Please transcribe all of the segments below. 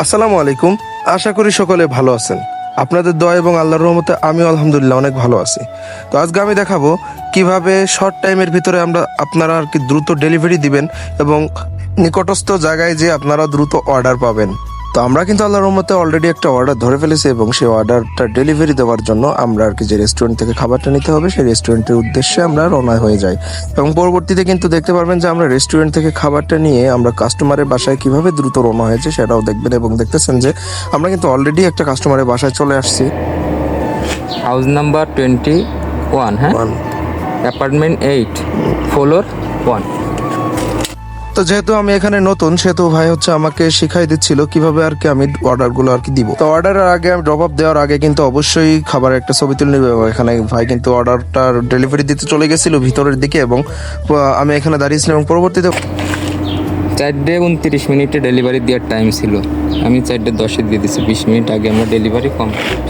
আসসালামু আলাইকুম। আশা করি সকলে ভালো আছেন। আপনাদের দোয়া এবং আল্লাহর রহমতে আমিও আলহামদুলিল্লাহ অনেক ভালো আছি। তো আজকে আমি দেখাবো কিভাবে শর্ট টাইমের ভিতরে আপনারা আর কি দ্রুত ডেলিভারি দিবেন এবং নিকটস্থ জায়গায় যে আপনারা দ্রুত অর্ডার পাবেন। তো আমরা কিন্তু আল্লাহর রহমতে অলরেডি একটা অর্ডার ধরে ফেলেছি এবং সেই অর্ডারটা ডেলিভারি দেওয়ার জন্য আমরা আর কি যে রেস্টুরেন্ট থেকে খাবারটা নিতে হবে সেই রেস্টুরেন্টের উদ্দেশ্যে আমরা রওনা হয়ে যাই। এবং পরবর্তীতে কিন্তু দেখতে পারবেন যে আমরা রেস্টুরেন্ট থেকে খাবারটা নিয়ে আমরা কাস্টমারের বাসায় কিভাবে দ্রুত রওনা হয়েছে সেটাও দেখবেন এবং দেখতেছেন যে আমরা কিন্তু অলরেডি একটা কাস্টমারের বাসায় চলে আসছি। হাউস নাম্বার 21, হ্যাঁ, অ্যাপার্টমেন্ট 8, ফ্লোর 1। তো যেহেতু আমি এখানে নতুন সেহেতু ভাই হচ্ছে আমাকে শিখাই দিচ্ছিল কিভাবে আর কি আমি অর্ডারগুলো আর কি দিব। তো অর্ডারের আগে আমি ড্রপ আপ দেওয়ার আগে কিন্তু অবশ্যই খাবার একটা ছবি তুলে নেবে। এখানে ভাই কিন্তু অর্ডারটার ডেলিভারি দিতে চলে গেছিল ভিতরের দিকে এবং আমি এখানে দাঁড়িয়েছিলাম এবং পরবর্তীতে 4:29 ডেলিভারি দেওয়ার টাইম ছিল, আমি 4:10 দিয়ে দিচ্ছি। 20 মিনিট আগে আমরা ডেলিভারি কমপ্লিট।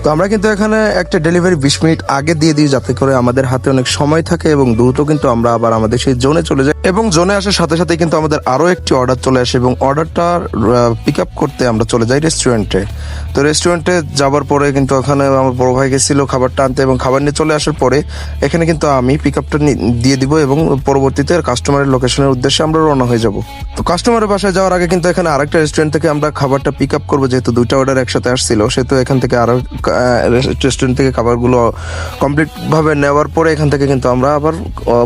তো আমরা কিন্তু এখানে একটা ডেলিভারি 20 মিনিট আগে দিয়ে দিই যাতে করে আমাদের হাতে অনেক সময় থাকে এবং দ্রুত কিন্তু আমরা আবার আমাদের সেই জোনে চলে যাই। এবং জোনে আসার সাথে সাথে কিন্তু আমাদের আরো একটি অর্ডার চলে আসে এবং অর্ডারটা পিক আপ করতে আমরা চলে যাই রেস্টুরেন্টে। তো রেস্টুরেন্টে যাওয়ার পরে কিন্তু ওখানে আমার বড় ভাই গেছিল খাবারটা আনতে এবং খাবার নিয়ে চলে আসার পরে এখানে কিন্তু আমি পিক আপটা দিয়ে দিব এবং পরবর্তীতে কাস্টমারের লোকেশনের উদ্দেশ্যে আমরা রওনা হয়ে যাব। তো কাস্টমারের বাসায় যাওয়ার আগে কিন্তু এখানে আরেকটা রেস্টুরেন্ট থেকে আমরা খাবারটা পিক আপ করবো, যেহেতু দুইটা অর্ডার একসাথে আসছিল সেহেতু এখান থেকে আরো রেস্টুরেন্ট থেকে খাবারগুলো কমপ্লিট ভাবে নেওয়ার পরে এখান থেকে কিন্তু আমরা আবার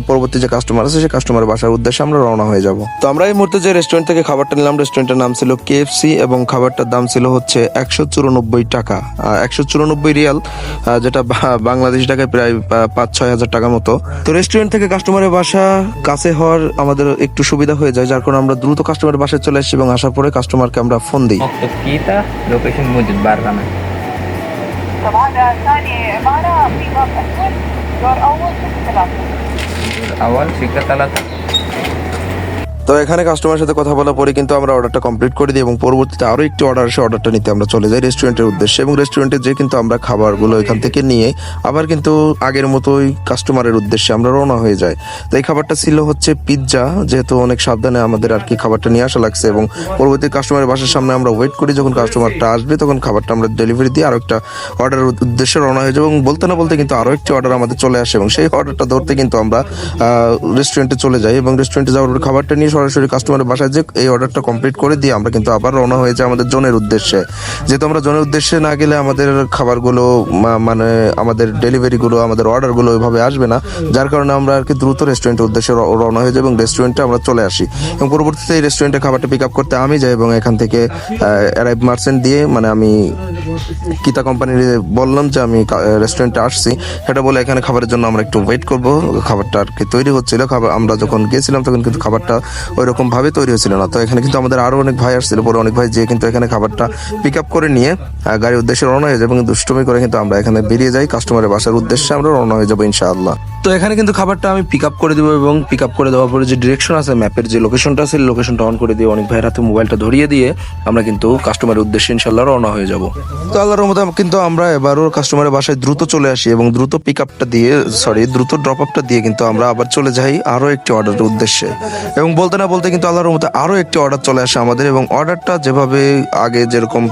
পরবর্তী যে কাস্টমার আছে সেই কাস্টমারের বাসার উদ্দেশ্যে আমরা রওনা হয়ে যাব। তো আমরা এই মুহূর্তে যে রেস্টুরেন্ট থেকে খাবারটা নিলাম রেস্টুরেন্টের নাম ছিল KFC এবং খাবারটার দাম ছিল হচ্ছে 194 টাকা, 194 রিয়াল, যেটা বাংলাদেশ টাকায় প্রায় 5-6 হাজার টাকার মতো। তো রেস্টুরেন্ট থেকে কাস্টমারের বাসা কাছে হওয়ার আমাদের একটু সুবিধা হয়ে যায়, যার কারণে আমরা দ্রুত কাস্টমারের বাসায় চলে আসছি এবং আসার পরে কাস্টমারকে আমরা ফোন দিই। লোকেশন موجود برا. طبعا ثاني عبارة في باب أسود دور أول 6-3. أول 6-3. তো এখানে কাস্টমারের সাথে কথা বলার পরে কিন্তু আমরা অর্ডারটা কমপ্লিট করে দিই এবং পরবর্তীতে আরো একটি অর্ডার আসে, অর্ডারটা নিতে আমরা চলে যাই রেস্টুরেন্টের উদ্দেশ্যে এবং রেস্টুরেন্টে যে কিন্তু আমরা খাবারগুলো এখান থেকে নিয়ে আবার কিন্তু আগের মতোই কাস্টমারের উদ্দেশ্যে আমরা রওনা হয়ে যাই। তো এই খাবারটা ছিল হচ্ছে পিৎজা, যেহেতু অনেক সাবধানে আমাদের আর কি খাবারটা নিয়ে আসা লাগছে এবং পরবর্তী কাস্টমারের বাসার সামনে আমরা ওয়েট করি, যখন কাস্টমারটা আসবে তখন খাবারটা আমরা ডেলিভারি দিয়ে আরো একটা অর্ডারের উদ্দেশ্যে রওনা হয়ে যাবো এবং বলতে না বলতে কিন্তু আরো একটি অর্ডার আমাদের চলে আসে এবং সেই অর্ডারটা ধরতে কিন্তু আমরা রেস্টুরেন্টে চলে যাই এবং রেস্টুরেন্টে যাওয়ার পর খাবারটা নিয়ে সরাসরি কাস্টমারের বাসায় যে এই অর্ডারটা কমপ্লিট করে দিয়ে আমরা কিন্তু আবার রওনা হয়ে যাই আমাদের জোনের উদ্দেশ্যে। যেহেতু আমরা জোনের উদ্দেশ্যে না গেলে আমাদের খাবারগুলো মানে আমাদের ডেলিভারিগুলো আমাদের অর্ডারগুলো ওইভাবে আসবে না, যার কারণে আমরা আর কি দ্রুত রেস্টুরেন্টের উদ্দেশ্যে রওনা হয়ে যাই এবং রেস্টুরেন্টে আমরা চলে আসি এবং পরবর্তীতে এই রেস্টুরেন্টে খাবারটা পিক আপ করতে আমি যাই এবং এখান থেকে অ্যারাইভ মার্চেন্ট দিয়ে মানে আমি কিতা কোম্পানির বললাম যে আমি রেস্টুরেন্টে আসছি, সেটা বলে এখানে খাবারের জন্য আমরা একটু ওয়েট করবো। খাবারটা আর কি তৈরি হচ্ছিল, খাবার আমরা যখন গিয়েছিলাম তখন কিন্তু খাবারটা ওই রকম ভাবে তৈরি হয়েছিল না। তো এখানে কিন্তু আমাদের আরো অনেক ভাই আসছিল, পরে অনেক ভাই যে কিন্তু এখানে খাবারটা পিক আপ করে নিয়ে গাড়ির উদ্দেশ্যে রওনা হয়ে যায় এবং দুষ্টুমি করে কিন্তু আমরা এখানে বেরিয়ে যাই কাস্টমারের বাসার উদ্দেশ্যে আমরা রওনা হয়ে যাবো ইনশাআল্লাহ। তো এখানে কিন্তু খাবারটা আমি পিক আপ করে দেবো এবং পিক আপ করে দেওয়ার পরে যে ডিরেকশন আছে ম্যাপের যে লোকেশনটা আছে লোকেশনটা অন করে দিয়ে অনেক ভাইয়ের হাতে মোবাইলটা ধরিয়ে দিয়ে আমরা কিন্তু কাস্টমারের উদ্দেশ্যে ইনশাআল্লাহ রওনা হয়ে যাব। তো আল্লাহর রহমতে কিন্তু আমরা এবারও কাস্টমারের বাসায় দ্রুত চলে আসি এবং দ্রুত পিক আপটা দিয়ে দ্রুত ড্রপ আপটা দিয়ে কিন্তু আমরা আবার চলে যাই আরো একটি অর্ডারের উদ্দেশ্যে এবং বলতে না বলতে কিন্তু আল্লাহর রহমতে আরো একটি অর্ডার চলে আসে আমাদের এবং অর্ডারটা যেভাবে আগে যেরকম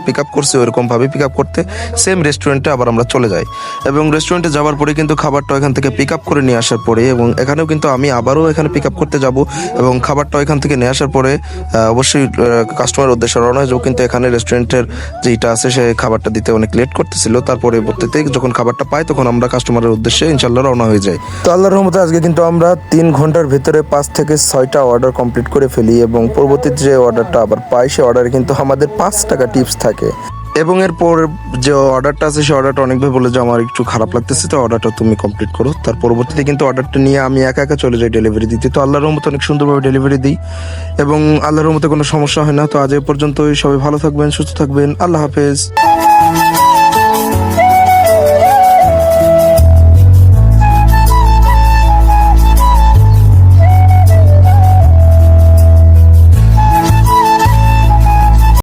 পিক আপ করছে ওইরকম ভাবে পিক আপ করতে সেম রেস্টুরেন্টে আবার আমরা চলে যাই এবং রেস্টুরেন্টে যাওয়ার পরে কিন্তু খাবারটা এখান থেকে পিক আপ করে নিয়ে আসার পরে এবং এখানেও কিন্তু আমি আবারও এখানে পিক আপ করতে যাব এবং খাবারটা এখান থেকে নিয়ে আসার পরে অবশ্যই কাস্টমারের উদ্দেশ্যে রওনা হয়ে যাবো। কিন্তু এখানে রেস্টুরেন্টের যেটা আছে সে খাবারটা দিতে অনেক লেট করতেছিল, তারপরে পরবর্তীতে যখন খাবারটা পাই তখন আমরা কাস্টমারের উদ্দেশ্যে ইনশাল্লাহ রওনা হয়ে যাই। তো আল্লাহর রহমতে আজকে কিন্তু আমরা 3 ঘন্টার ভিতরে 5 থেকে 6টা অর্ডার কমপ্লিট করে ফেলি এবং পরবর্তীতে যে অর্ডারটা আবার পাই সে অর্ডারে কিন্তু আমাদের 5 টাকা টিপস থাকে এবং এরপর যে অর্ডারটা আছে সেই অর্ডারটা অনেকভাবে বলে যে আমার একটু খারাপ লাগতেছে, তো অর্ডারটা তুমি কমপ্লিট করো। তার পরবর্তীতে কিন্তু অর্ডারটা নিয়ে আমি একা একা চলে যাই ডেলিভারি দিতে। তো আল্লাহর রহমতে অনেক সুন্দরভাবে ডেলিভারি দিই এবং আল্লাহর রহমতে কোনো সমস্যা হয় না। তো আজ এ পর্যন্তই, সবাই ভালো থাকবেন, সুস্থ থাকবেন, আল্লাহ হাফেজ।